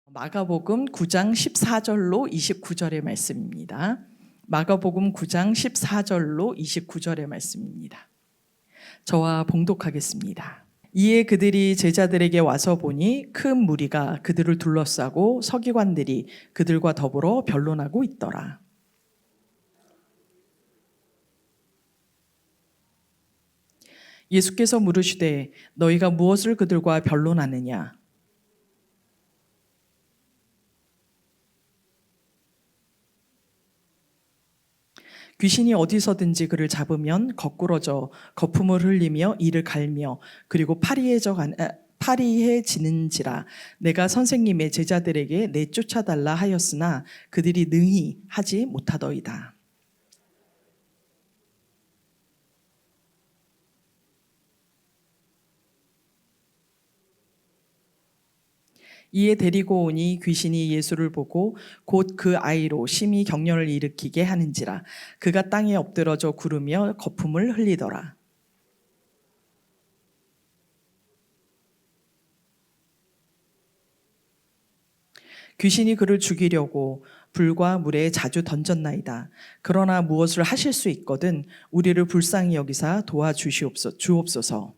마가복음 9장 14절로 29절의 말씀입니다. 마가복음 9장 14절로 29절의 말씀입니다. 저와 봉독하겠습니다. 이에 그들이 제자들에게 와서 보니 큰 무리가 그들을 둘러싸고 서기관들이 그들과 더불어 변론하고 있더라. 예수께서 물으시되 너희가 무엇을 그들과 변론하느냐? 귀신이 어디서든지 그를 잡으면 거꾸러져 거품을 흘리며 이를 갈며 그리고 파리해지는지라. 내가 선생님의 제자들에게 내쫓아달라 하였으나 그들이 능히 하지 못하더이다. 이에 데리고 오니 귀신이 예수를 보고 곧 그 아이로 심히 경련을 일으키게 하는지라. 그가 땅에 엎드러져 구르며 거품을 흘리더라. 귀신이 그를 죽이려고 불과 물에 자주 던졌나이다. 그러나 무엇을 하실 수 있거든 우리를 불쌍히 여기사 도와주옵소서.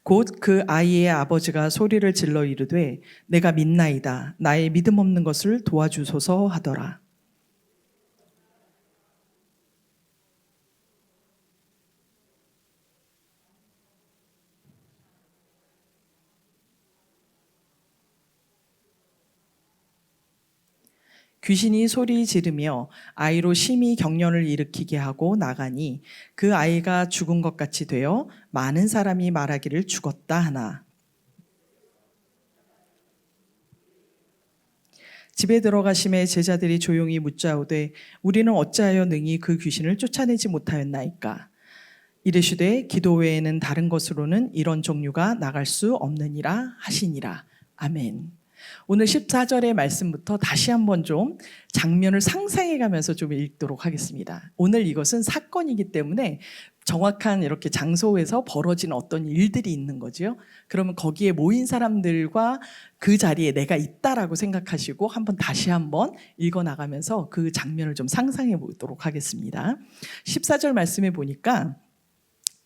곧 그 아이의 아버지가 소리를 질러 이르되 내가 믿나이다. 나의 믿음 없는 것을 도와주소서 하더라. 귀신이 소리 지르며 아이로 심히 경련을 일으키게 하고 나가니 그 아이가 죽은 것 같이 되어 많은 사람이 말하기를 죽었다 하나. 집에 들어가심에 제자들이 조용히 묻자오되 우리는 어찌하여 능히 그 귀신을 쫓아내지 못하였나이까? 이르시되 기도 외에는 다른 것으로는 이런 종류가 나갈 수 없느니라 하시니라. 아멘. 오늘 14절의 말씀부터 다시 한번 좀 장면을 상상해 가면서 좀 읽도록 하겠습니다. 오늘 이것은 사건이기 때문에 정확한 이렇게 장소에서 벌어진 어떤 일들이 있는 거죠. 그러면 거기에 모인 사람들과 그 자리에 내가 있다라고 생각하시고 다시 한번 읽어나가면서 그 장면을 좀 상상해 보도록 하겠습니다. 14절 말씀에 보니까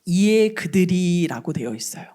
이에 그들이라고 되어 있어요.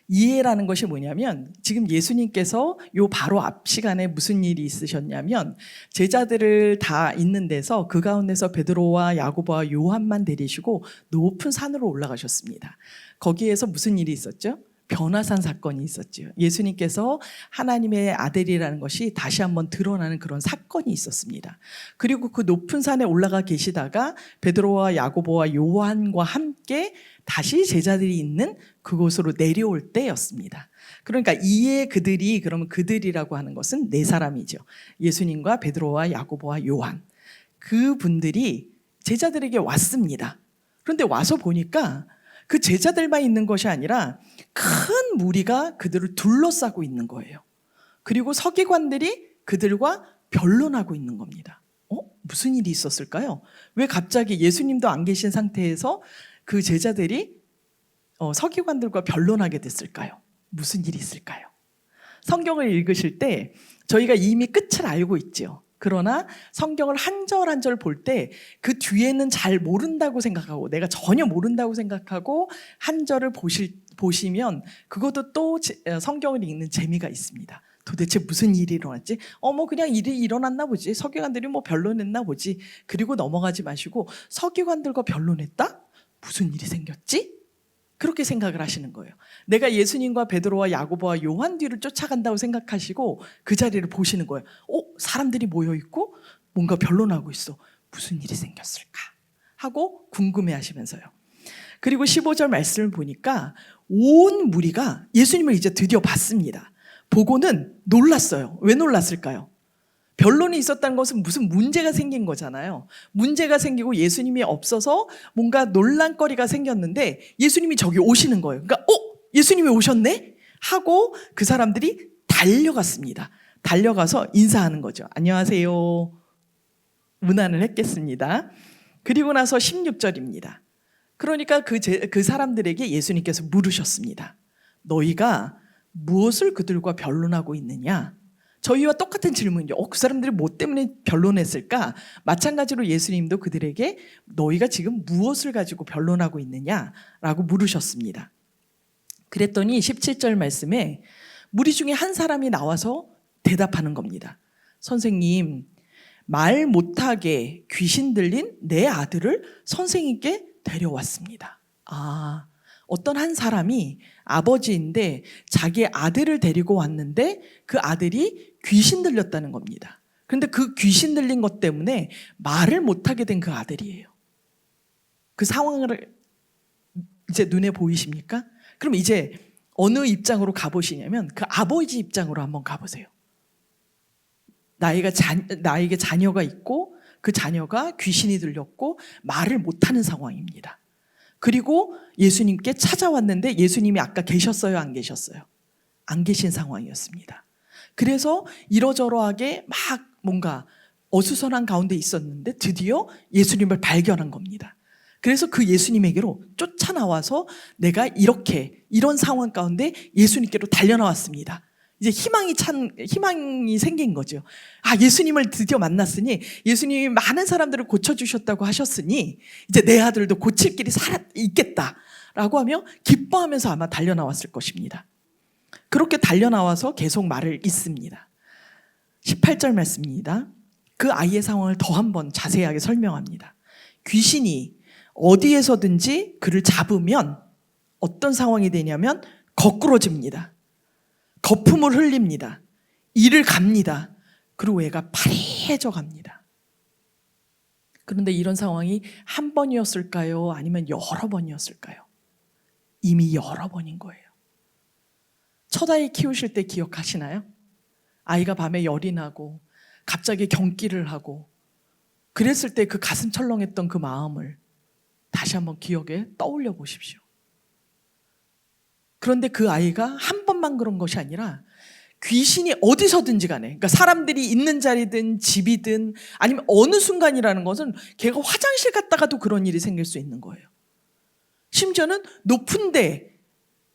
이해라는 것이 뭐냐면 지금 예수님께서 요 바로 앞 시간에 무슨 일이 있으셨냐면 제자들을 다 있는 데서 그 가운데서 베드로와 야고보와 요한만 데리시고 높은 산으로 올라가셨습니다. 거기에서 무슨 일이 있었죠? 변화산 사건이 있었죠. 예수님께서 하나님의 아들이라는 것이 다시 한번 드러나는 그런 사건이 있었습니다. 그리고 그 높은 산에 올라가 계시다가 베드로와 야고보와 요한과 함께 다시 제자들이 있는 그곳으로 내려올 때였습니다. 그러니까 이에 그들이 그러면 그들이라고 하는 것은 네 사람이죠. 예수님과 베드로와 야고보와 요한. 그분들이 제자들에게 왔습니다. 그런데 와서 보니까 그 제자들만 있는 것이 아니라 큰 무리가 그들을 둘러싸고 있는 거예요. 그리고 서기관들이 그들과 변론하고 있는 겁니다. 무슨 일이 있었을까요? 왜 갑자기 예수님도 안 계신 상태에서 그 제자들이 서기관들과 변론하게 됐을까요? 무슨 일이 있을까요? 성경을 읽으실 때 저희가 이미 끝을 알고 있죠. 그러나 성경을 한 절 한 절 볼 때 그 뒤에는 잘 모른다고 생각하고 내가 전혀 모른다고 생각하고 한 절을 보시면 그것도 또 성경을 읽는 재미가 있습니다. 도대체 무슨 일이 일어났지? 그냥 일이 일어났나 보지. 서기관들이 변론했나 보지. 그리고 넘어가지 마시고 서기관들과 변론했다? 무슨 일이 생겼지? 그렇게 생각을 하시는 거예요. 내가 예수님과 베드로와 야고보와 요한 뒤를 쫓아간다고 생각하시고 그 자리를 보시는 거예요. 사람들이 모여있고 뭔가 변론하고 있어. 무슨 일이 생겼을까? 하고 궁금해하시면서요. 그리고 15절 말씀을 보니까 온 무리가 예수님을 이제 드디어 봤습니다. 보고는 놀랐어요. 왜 놀랐을까요? 변론이 있었다는 것은 무슨 문제가 생긴 거잖아요. 문제가 생기고 예수님이 없어서 뭔가 논란거리가 생겼는데 예수님이 저기 오시는 거예요. 그러니까 예수님이 오셨네? 하고 그 사람들이 달려갔습니다. 달려가서 인사하는 거죠. 안녕하세요. 문안을 했겠습니다. 그리고 나서 16절입니다. 그러니까 그 사람들에게 예수님께서 물으셨습니다. 너희가 무엇을 그들과 변론하고 있느냐? 저희와 똑같은 질문이죠. 그 사람들이 뭐 때문에 변론했을까? 마찬가지로 예수님도 그들에게 너희가 지금 무엇을 가지고 변론하고 있느냐라고 물으셨습니다. 그랬더니 17절 말씀에 무리 중에 한 사람이 나와서 대답하는 겁니다. 선생님, 말 못하게 귀신 들린 내 아들을 선생님께 데려왔습니다. 어떤 한 사람이 아버지인데 자기 아들을 데리고 왔는데 그 아들이 귀신 들렸다는 겁니다. 그런데 그 귀신 들린 것 때문에 말을 못하게 된 그 아들이에요. 그 상황을 이제 눈에 보이십니까? 그럼 이제 어느 입장으로 가보시냐면 그 아버지 입장으로 한번 가보세요. 나에게 자녀가 있고 그 자녀가 귀신이 들렸고 말을 못하는 상황입니다. 그리고 예수님께 찾아왔는데 예수님이 아까 계셨어요? 안 계셨어요? 안 계신 상황이었습니다. 그래서 이러저러하게 막 뭔가 어수선한 가운데 있었는데 드디어 예수님을 발견한 겁니다. 그래서 그 예수님에게로 쫓아나와서 내가 이런 상황 가운데 예수님께로 달려나왔습니다. 이제 희망이 생긴 거죠. 예수님을 드디어 만났으니 예수님이 많은 사람들을 고쳐주셨다고 하셨으니 이제 내 아들도 고칠 길이 있겠다라고 하며 기뻐하면서 아마 달려나왔을 것입니다. 그렇게 달려나와서 계속 말을 잇습니다. 18절 말씀입니다. 그 아이의 상황을 더 한번 자세하게 설명합니다. 귀신이 어디에서든지 그를 잡으면 어떤 상황이 되냐면 거꾸러집니다. 거품을 흘립니다. 이를 갑니다. 그리고 애가 파리해져 갑니다. 그런데 이런 상황이 한 번이었을까요? 아니면 여러 번이었을까요? 이미 여러 번인 거예요. 첫 아이 키우실 때 기억하시나요? 아이가 밤에 열이 나고 갑자기 경기를 하고 그랬을 때 그 가슴 철렁했던 그 마음을 다시 한번 기억에 떠올려 보십시오. 그런데 그 아이가 한 번만 그런 것이 아니라 귀신이 어디서든지 간에, 그러니까 사람들이 있는 자리든 집이든 아니면 어느 순간이라는 것은 걔가 화장실 갔다가도 그런 일이 생길 수 있는 거예요. 심지어는 높은 데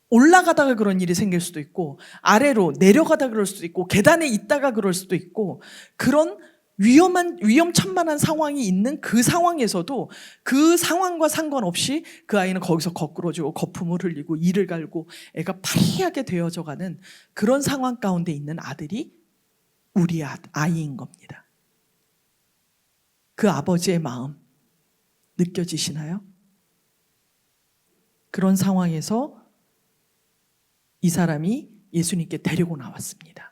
올라가다가 그런 일이 생길 수도 있고 아래로 내려가다 그럴 수도 있고 계단에 있다가 그럴 수도 있고 그런 위험천만한 상황이 있는 그 상황에서도 그 상황과 상관없이 그 아이는 거기서 거꾸러지고 거품을 흘리고 이를 갈고 애가 파리하게 되어져가는 그런 상황 가운데 있는 아들이 우리 아이인 겁니다. 그 아버지의 마음 느껴지시나요? 그런 상황에서 이 사람이 예수님께 데리고 나왔습니다.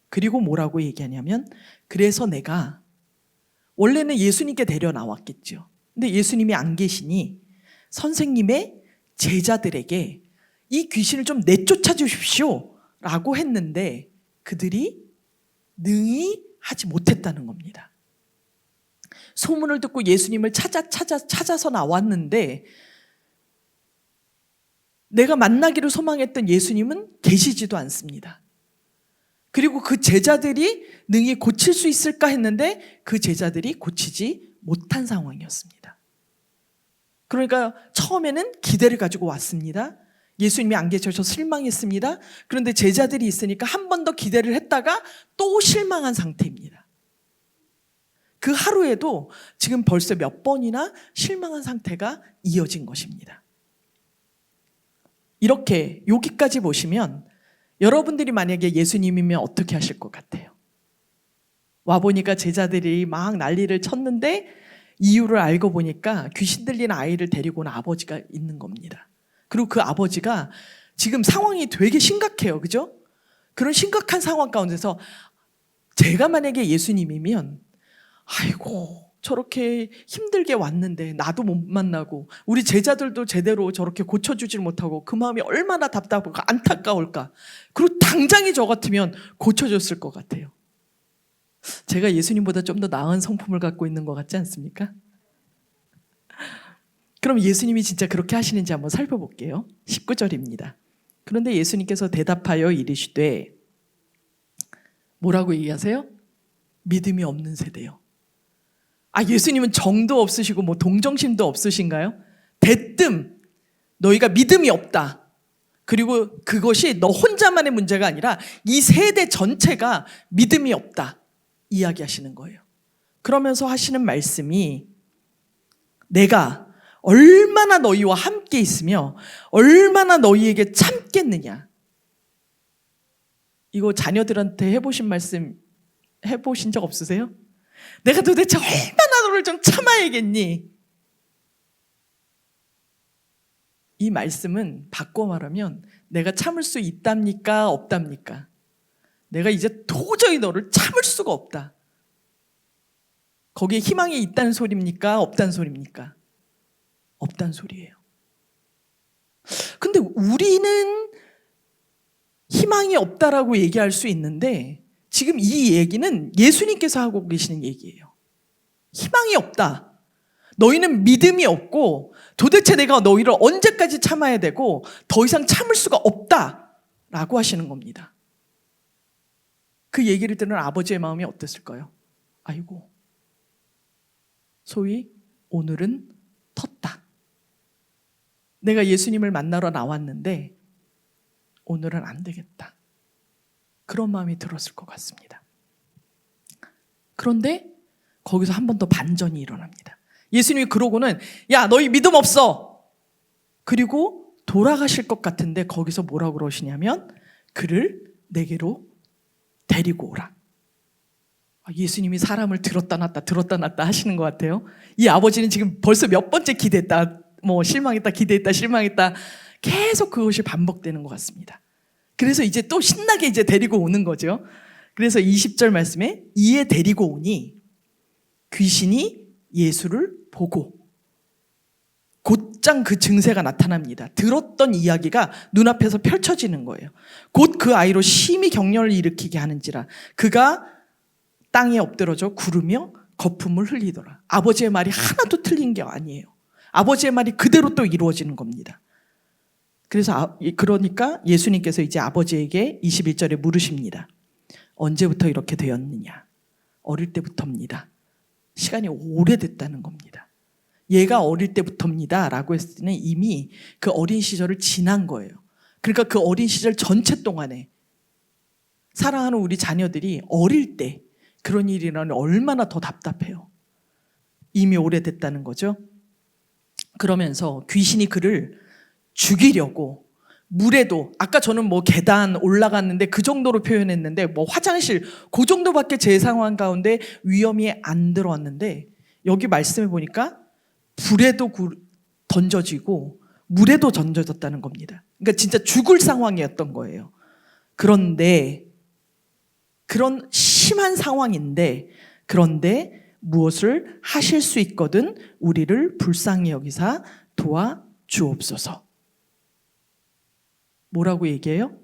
그리고 뭐라고 얘기하냐면 그래서 내가 원래는 예수님께 데려 나왔겠죠. 근데 예수님이 안 계시니 선생님의 제자들에게 이 귀신을 좀 내쫓아 주십시오 라고 했는데 그들이 능히 하지 못했다는 겁니다. 소문을 듣고 예수님을 찾아서 나왔는데 내가 만나기를 소망했던 예수님은 계시지도 않습니다. 그리고 그 제자들이 능히 고칠 수 있을까 했는데 그 제자들이 고치지 못한 상황이었습니다. 그러니까 처음에는 기대를 가지고 왔습니다. 예수님이 안 계셔서 실망했습니다. 그런데 제자들이 있으니까 한 번 더 기대를 했다가 또 실망한 상태입니다. 그 하루에도 지금 벌써 몇 번이나 실망한 상태가 이어진 것입니다. 이렇게 여기까지 보시면 여러분들이 만약에 예수님이면 어떻게 하실 것 같아요? 와보니까 제자들이 막 난리를 쳤는데 이유를 알고 보니까 귀신 들린 아이를 데리고 온 아버지가 있는 겁니다. 그리고 그 아버지가 지금 상황이 되게 심각해요. 그죠? 그런 심각한 상황 가운데서 제가 만약에 예수님이면 아이고 저렇게 힘들게 왔는데 나도 못 만나고 우리 제자들도 제대로 저렇게 고쳐주질 못하고 그 마음이 얼마나 답답하고 안타까울까. 그리고 당장에 저 같으면 고쳐줬을 것 같아요. 제가 예수님보다 좀 더 나은 성품을 갖고 있는 것 같지 않습니까? 그럼 예수님이 진짜 그렇게 하시는지 한번 살펴볼게요. 19절입니다. 그런데 예수님께서 대답하여 이르시되 뭐라고 얘기하세요? 믿음이 없는 세대요. 예수님은 정도 없으시고 뭐 동정심도 없으신가요? 대뜸 너희가 믿음이 없다. 그리고 그것이 너 혼자만의 문제가 아니라 이 세대 전체가 믿음이 없다. 이야기하시는 거예요. 그러면서 하시는 말씀이 내가 얼마나 너희와 함께 있으며 얼마나 너희에게 참겠느냐. 이거 자녀들한테 해보신 말씀 해보신 적 없으세요? 내가 도대체 얼마나 너를 좀 참아야겠니? 이 말씀은 바꿔 말하면 내가 참을 수 있답니까? 없답니까? 내가 이제 도저히 너를 참을 수가 없다. 거기에 희망이 있다는 소리입니까? 없다는 소리입니까? 없다는 소리예요. 근데 우리는 희망이 없다라고 얘기할 수 있는데 지금 이 얘기는 예수님께서 하고 계시는 얘기예요. 희망이 없다. 너희는 믿음이 없고 도대체 내가 너희를 언제까지 참아야 되고 더 이상 참을 수가 없다라고 하시는 겁니다. 그 얘기를 듣는 아버지의 마음이 어땠을까요? 아이고, 소위 오늘은 텄다. 내가 예수님을 만나러 나왔는데 오늘은 안 되겠다. 그런 마음이 들었을 것 같습니다. 그런데 거기서 한 번 더 반전이 일어납니다. 예수님이 그러고는 야 너희 믿음 없어. 그리고 돌아가실 것 같은데 거기서 뭐라고 그러시냐면 그를 내게로 데리고 오라. 예수님이 사람을 들었다 놨다 하시는 것 같아요. 이 아버지는 지금 벌써 몇 번째 기대했다, 실망했다, 기대했다, 실망했다, 계속 그것이 반복되는 것 같습니다. 그래서 이제 또 신나게 이제 데리고 오는 거죠. 그래서 20절 말씀에 이에 데리고 오니 귀신이 예수를 보고 곧장 그 증세가 나타납니다. 들었던 이야기가 눈앞에서 펼쳐지는 거예요. 곧 그 아이로 심히 격려를 일으키게 하는지라 그가 땅에 엎드러져 구르며 거품을 흘리더라. 아버지의 말이 하나도 틀린 게 아니에요. 아버지의 말이 그대로 또 이루어지는 겁니다. 그러니까 예수님께서 이제 아버지에게 21절에 물으십니다. 언제부터 이렇게 되었느냐? 어릴 때부터입니다. 시간이 오래됐다는 겁니다. 얘가 어릴 때부터입니다 라고 했을 때는 이미 그 어린 시절을 지난 거예요. 그러니까 그 어린 시절 전체 동안에 사랑하는 우리 자녀들이 어릴 때 그런 일이 일어나면 얼마나 더 답답해요. 이미 오래됐다는 거죠. 그러면서 귀신이 그를 죽이려고 물에도, 아까 저는 계단 올라갔는데 그 정도로 표현했는데 화장실 그 정도밖에 제 상황 가운데 위험이 안 들어왔는데 여기 말씀해 보니까 불에도 던져지고 물에도 던져졌다는 겁니다. 그러니까 진짜 죽을 상황이었던 거예요. 그런데 그런 심한 상황인데 그런데 무엇을 하실 수 있거든 우리를 불쌍히 여기사 도와주옵소서. 뭐라고 얘기해요?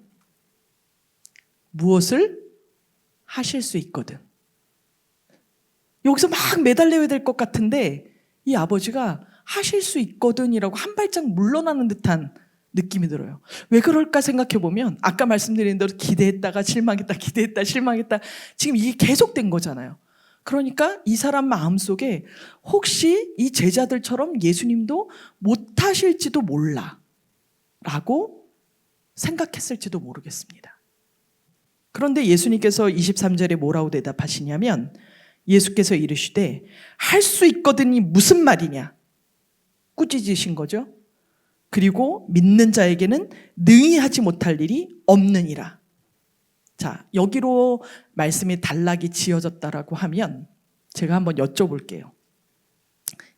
무엇을 하실 수 있거든. 여기서 막 매달려야 될 것 같은데 이 아버지가 하실 수 있거든이라고 한 발짝 물러나는 듯한 느낌이 들어요. 왜 그럴까 생각해 보면 아까 말씀드린 대로 기대했다가 실망했다, 기대했다, 실망했다. 지금 이게 계속된 거잖아요. 그러니까 이 사람 마음속에 혹시 이 제자들처럼 예수님도 못하실지도 몰라 라고 생각했을지도 모르겠습니다. 그런데 예수님께서 23절에 뭐라고 대답하시냐면 예수께서 이르시되 할 수 있거든이 무슨 말이냐? 꾸짖으신 거죠. 그리고 믿는 자에게는 능히 하지 못할 일이 없느니라. 자, 여기로 말씀이 단락이 지어졌다라고 하면 제가 한번 여쭤볼게요.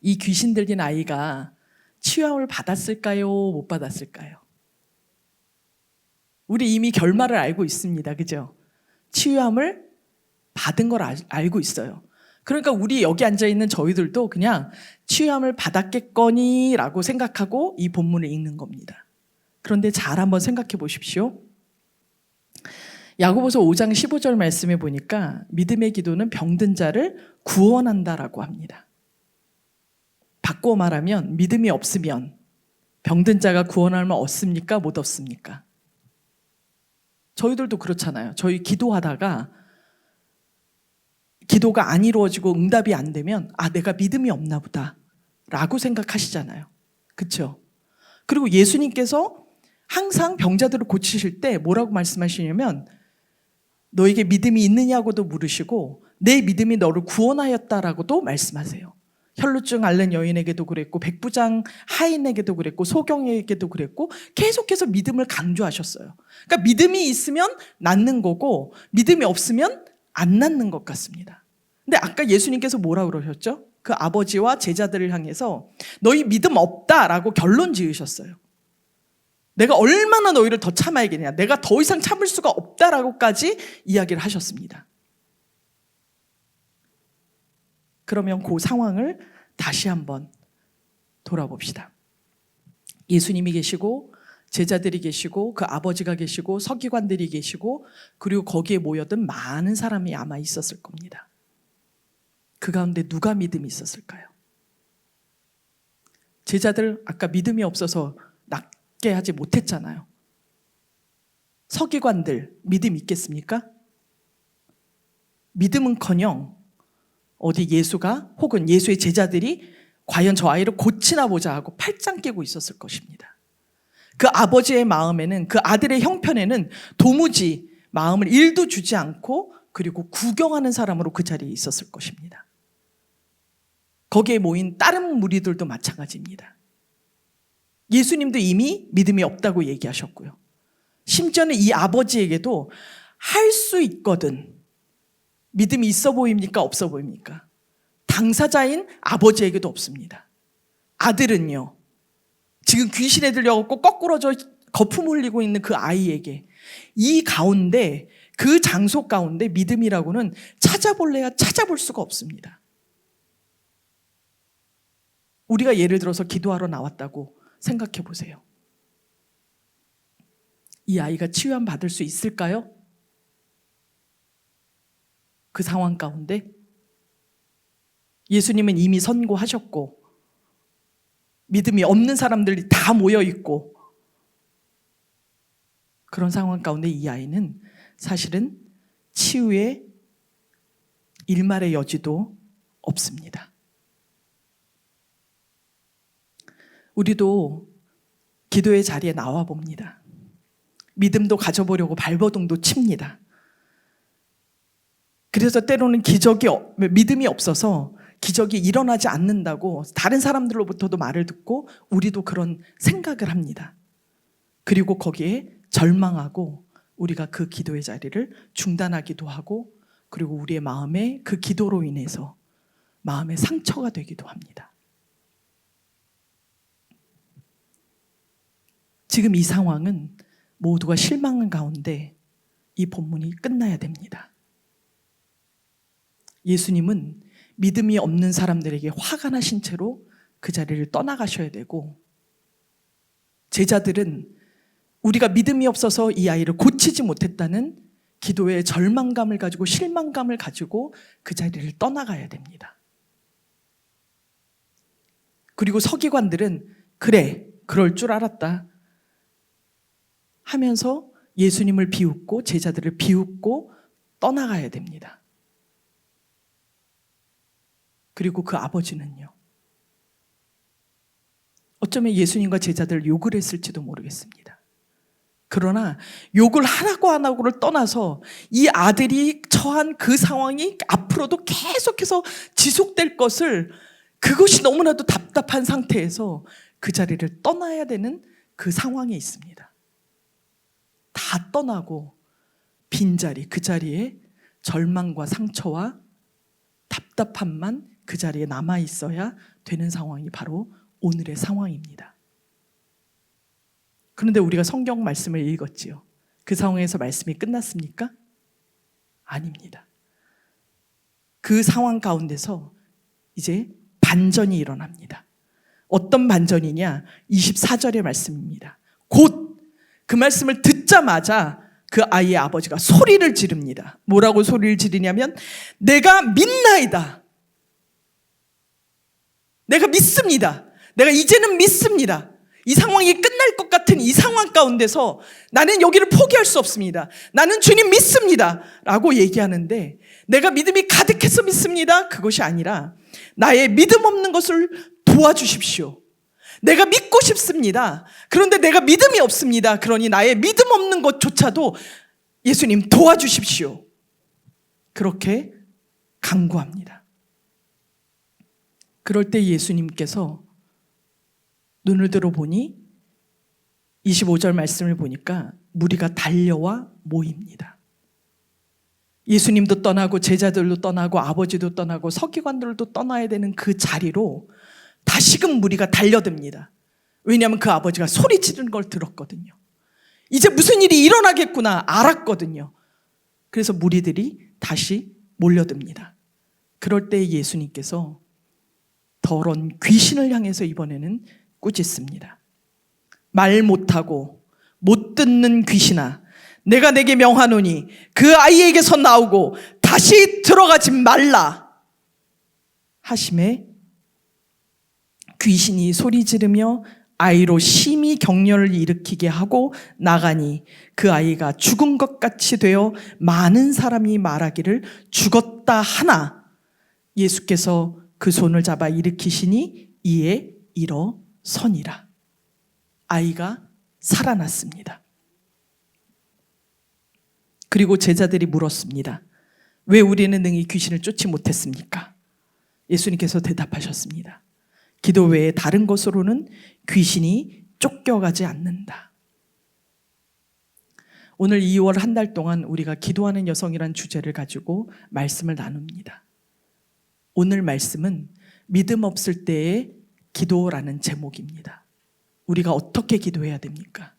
이 귀신 들린 아이가 치유함을 받았을까요? 못 받았을까요? 우리 이미 결말을 알고 있습니다. 그죠? 치유함을 받은 걸 알고 있어요. 그러니까 우리 여기 앉아있는 저희들도 그냥 치유함을 받았겠거니 라고 생각하고 이 본문을 읽는 겁니다. 그런데 잘 한번 생각해 보십시오. 야고보서 5장 15절 말씀에 보니까 믿음의 기도는 병든 자를 구원한다라고 합니다. 바꿔 말하면 믿음이 없으면 병든 자가 구원함을 얻습니까? 못 얻습니까? 저희들도 그렇잖아요. 저희 기도하다가 기도가 안 이루어지고 응답이 안 되면 내가 믿음이 없나 보다 라고 생각하시잖아요. 그렇죠? 그리고 예수님께서 항상 병자들을 고치실 때 뭐라고 말씀하시냐면 너에게 믿음이 있느냐고도 물으시고 내 믿음이 너를 구원하였다라고도 말씀하세요. 혈루증 앓는 여인에게도 그랬고 백부장 하인에게도 그랬고 소경에게도 그랬고 계속해서 믿음을 강조하셨어요. 그러니까 믿음이 있으면 낫는 거고 믿음이 없으면 안 낫는 것 같습니다. 근데 아까 예수님께서 뭐라고 그러셨죠? 그 아버지와 제자들을 향해서 너희 믿음 없다라고 결론 지으셨어요. 내가 얼마나 너희를 더 참아야겠냐, 내가 더 이상 참을 수가 없다라고까지 이야기를 하셨습니다. 그러면 그 상황을 다시 한번 돌아봅시다. 예수님이 계시고 제자들이 계시고 그 아버지가 계시고 서기관들이 계시고 그리고 거기에 모여든 많은 사람이 아마 있었을 겁니다. 그 가운데 누가 믿음이 있었을까요? 제자들 아까 믿음이 없어서 낫게 하지 못했잖아요. 서기관들 믿음 있겠습니까? 믿음은커녕 어디 예수가 혹은 예수의 제자들이 과연 저 아이를 고치나 보자 하고 팔짱 끼고 있었을 것입니다. 그 아버지의 마음에는, 그 아들의 형편에는 도무지 마음을 일도 주지 않고 그리고 구경하는 사람으로 그 자리에 있었을 것입니다. 거기에 모인 다른 무리들도 마찬가지입니다. 예수님도 이미 믿음이 없다고 얘기하셨고요. 심지어는 이 아버지에게도 할 수 있거든. 믿음이 있어 보입니까? 없어 보입니까? 당사자인 아버지에게도 없습니다. 아들은요, 지금 귀신에 들려갖고 거꾸러져 거품 흘리고 있는 그 아이에게 이 가운데, 그 장소 가운데 믿음이라고는 찾아볼래야 찾아볼 수가 없습니다. 우리가 예를 들어서 기도하러 나왔다고 생각해 보세요. 이 아이가 치유함 받을 수 있을까요? 그 상황 가운데 예수님은 이미 선고하셨고 믿음이 없는 사람들이 다 모여 있고 그런 상황 가운데 이 아이는 사실은 치유의 일말의 여지도 없습니다. 우리도 기도의 자리에 나와 봅니다. 믿음도 가져보려고 발버둥도 칩니다. 그래서 때로는 믿음이 없어서 기적이 일어나지 않는다고 다른 사람들로부터도 말을 듣고 우리도 그런 생각을 합니다. 그리고 거기에 절망하고 우리가 그 기도의 자리를 중단하기도 하고 그리고 우리의 마음에 그 기도로 인해서 마음의 상처가 되기도 합니다. 지금 이 상황은 모두가 실망한 가운데 이 본문이 끝나야 됩니다. 예수님은 믿음이 없는 사람들에게 화가 나신 채로 그 자리를 떠나가셔야 되고 제자들은 우리가 믿음이 없어서 이 아이를 고치지 못했다는 기도의 절망감을 가지고 실망감을 가지고 그 자리를 떠나가야 됩니다. 그리고 서기관들은 그래, 그럴 줄 알았다 하면서 예수님을 비웃고 제자들을 비웃고 떠나가야 됩니다. 그리고 그 아버지는요, 어쩌면 예수님과 제자들 욕을 했을지도 모르겠습니다. 그러나 욕을 하라고 안 하고를 떠나서 이 아들이 처한 그 상황이 앞으로도 계속해서 지속될 것을, 그것이 너무나도 답답한 상태에서 그 자리를 떠나야 되는 그 상황에 있습니다. 다 떠나고 빈자리, 그 자리에 절망과 상처와 답답함만 그 자리에 남아 있어야 되는 상황이 바로 오늘의 상황입니다. 그런데 우리가 성경 말씀을 읽었지요. 그 상황에서 말씀이 끝났습니까? 아닙니다. 그 상황 가운데서 이제 반전이 일어납니다. 어떤 반전이냐? 24절의 말씀입니다. 곧 그 말씀을 듣자마자 그 아이의 아버지가 소리를 지릅니다. 뭐라고 소리를 지르냐면 내가 믿나이다. 내가 믿습니다. 내가 이제는 믿습니다. 이 상황이 끝날 것 같은 이 상황 가운데서 나는 여기를 포기할 수 없습니다. 나는 주님 믿습니다. 라고 얘기하는데 내가 믿음이 가득해서 믿습니다. 그것이 아니라 나의 믿음 없는 것을 도와주십시오. 내가 믿고 싶습니다. 그런데 내가 믿음이 없습니다. 그러니 나의 믿음 없는 것조차도 예수님 도와주십시오. 그렇게 간구합니다. 그럴 때 예수님께서 눈을 들어보니 25절 말씀을 보니까 무리가 달려와 모입니다. 예수님도 떠나고 제자들도 떠나고 아버지도 떠나고 서기관들도 떠나야 되는 그 자리로 다시금 무리가 달려듭니다. 왜냐하면 그 아버지가 소리 지르는 걸 들었거든요. 이제 무슨 일이 일어나겠구나 알았거든요. 그래서 무리들이 다시 몰려듭니다. 그럴 때 예수님께서 더러운 귀신을 향해서 이번에는 꾸짖습니다. 말 못하고 못 듣는 귀신아, 내가 내게 명하노니 그 아이에게서 나오고 다시 들어가지 말라 하심에 귀신이 소리 지르며 아이로 심히 격려를 일으키게 하고 나가니 그 아이가 죽은 것 같이 되어 많은 사람이 말하기를 죽었다 하나 예수께서 그 손을 잡아 일으키시니 이에 일어서니라. 아이가 살아났습니다. 그리고 제자들이 물었습니다. 왜 우리는 능히 귀신을 쫓지 못했습니까? 예수님께서 대답하셨습니다. 기도 외에 다른 것으로는 귀신이 쫓겨가지 않는다. 오늘 2월 한 달 동안 우리가 기도하는 여성이란 주제를 가지고 말씀을 나눕니다. 오늘 말씀은 믿음 없을 때의 기도라는 제목입니다. 우리가 어떻게 기도해야 됩니까?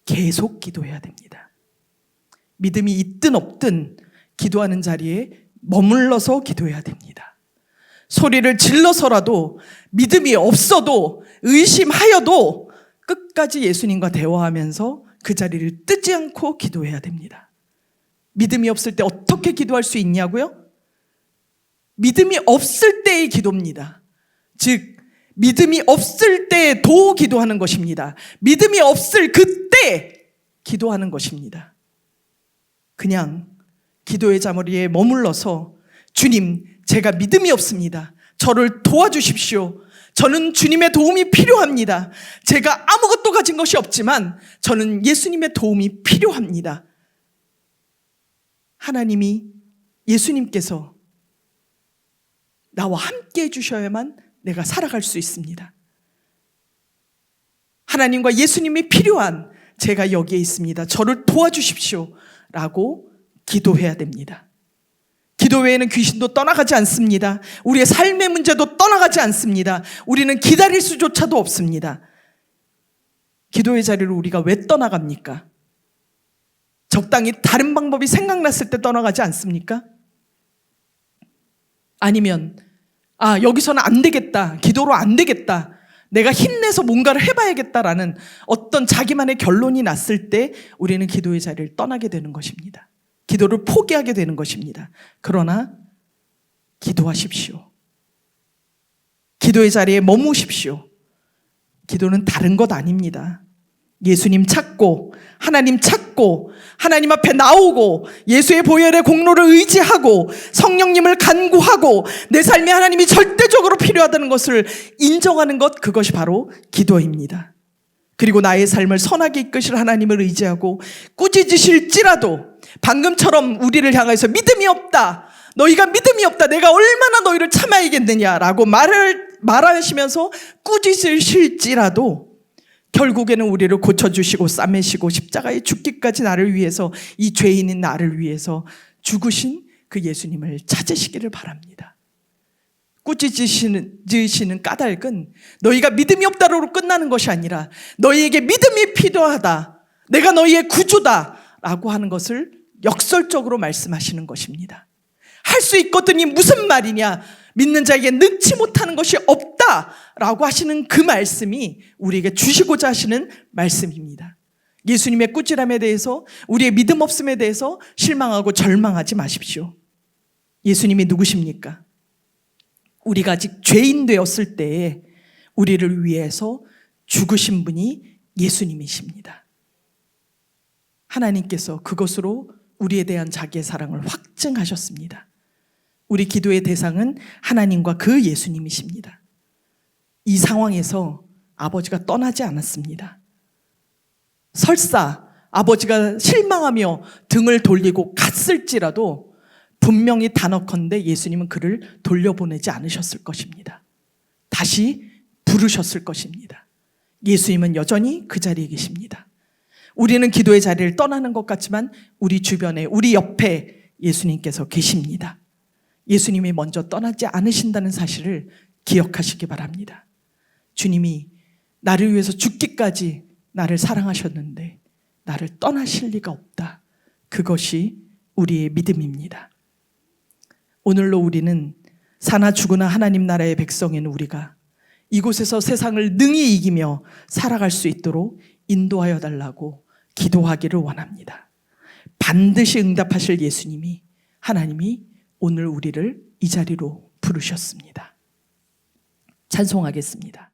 계속 기도해야 됩니다. 믿음이 있든 없든 기도하는 자리에 머물러서 기도해야 됩니다. 소리를 질러서라도 믿음이 없어도 의심하여도 끝까지 예수님과 대화하면서 그 자리를 뜨지 않고 기도해야 됩니다. 믿음이 없을 때 어떻게 기도할 수 있냐고요? 믿음이 없을 때의 기도입니다. 즉 믿음이 없을 때 도 기도하는 것입니다. 믿음이 없을 그때 기도하는 것입니다. 그냥 기도의 자리에 머물러서 주님, 제가 믿음이 없습니다. 저를 도와주십시오. 저는 주님의 도움이 필요합니다. 제가 아무것도 가진 것이 없지만 저는 예수님의 도움이 필요합니다. 하나님이, 예수님께서 나와 함께 해주셔야만 내가 살아갈 수 있습니다. 하나님과 예수님이 필요한 제가 여기에 있습니다. 저를 도와주십시오. 라고 기도해야 됩니다. 기도 외에는 귀신도 떠나가지 않습니다. 우리의 삶의 문제도 떠나가지 않습니다. 우리는 기다릴 수조차도 없습니다. 기도의 자리로 우리가 왜 떠나갑니까? 적당히 다른 방법이 생각났을 때 떠나가지 않습니까? 아니면 여기서는 안 되겠다. 기도로 안 되겠다. 내가 힘내서 뭔가를 해봐야겠다라는 어떤 자기만의 결론이 났을 때 우리는 기도의 자리를 떠나게 되는 것입니다. 기도를 포기하게 되는 것입니다. 그러나 기도하십시오. 기도의 자리에 머무십시오. 기도는 다른 것 아닙니다. 예수님 찾고 하나님 찾고 하나님 앞에 나오고 예수의 보혈의 공로를 의지하고 성령님을 간구하고 내 삶에 하나님이 절대적으로 필요하다는 것을 인정하는 것, 그것이 바로 기도입니다. 그리고 나의 삶을 선하게 이끄실 하나님을 의지하고 꾸짖으실지라도 방금처럼 우리를 향해서 믿음이 없다, 너희가 믿음이 없다, 내가 얼마나 너희를 참아야겠느냐라고 말하시면서 꾸짖으실지라도 결국에는 우리를 고쳐주시고 싸매시고 십자가에 죽기까지 나를 위해서, 이 죄인인 나를 위해서 죽으신 그 예수님을 찾으시기를 바랍니다. 꾸짖으시는 까닭은 너희가 믿음이 없다로 끝나는 것이 아니라 너희에게 믿음이 필요하다, 내가 너희의 구주다 라고 하는 것을 역설적으로 말씀하시는 것입니다. 할 수 있거든이 무슨 말이냐, 믿는 자에게 능치 못하는 것이 없다라고 하시는 그 말씀이 우리에게 주시고자 하시는 말씀입니다. 예수님의 꾸지람에 대해서, 우리의 믿음 없음에 대해서 실망하고 절망하지 마십시오. 예수님이 누구십니까? 우리가 아직 죄인 되었을 때에 우리를 위해서 죽으신 분이 예수님이십니다. 하나님께서 그것으로 우리에 대한 자기의 사랑을 확증하셨습니다. 우리 기도의 대상은 하나님과 그 예수님이십니다. 이 상황에서 아버지가 떠나지 않았습니다. 설사 아버지가 실망하며 등을 돌리고 갔을지라도 분명히 단언컨대 예수님은 그를 돌려보내지 않으셨을 것입니다. 다시 부르셨을 것입니다. 예수님은 여전히 그 자리에 계십니다. 우리는 기도의 자리를 떠나는 것 같지만 우리 주변에, 우리 옆에 예수님께서 계십니다. 예수님이 먼저 떠나지 않으신다는 사실을 기억하시기 바랍니다. 주님이 나를 위해서 죽기까지 나를 사랑하셨는데 나를 떠나실 리가 없다. 그것이 우리의 믿음입니다. 오늘로 우리는 사나 죽으나 하나님 나라의 백성인 우리가 이곳에서 세상을 능히 이기며 살아갈 수 있도록 인도하여 달라고 기도하기를 원합니다. 반드시 응답하실 예수님이, 하나님이 오늘 우리를 이 자리로 부르셨습니다. 찬송하겠습니다.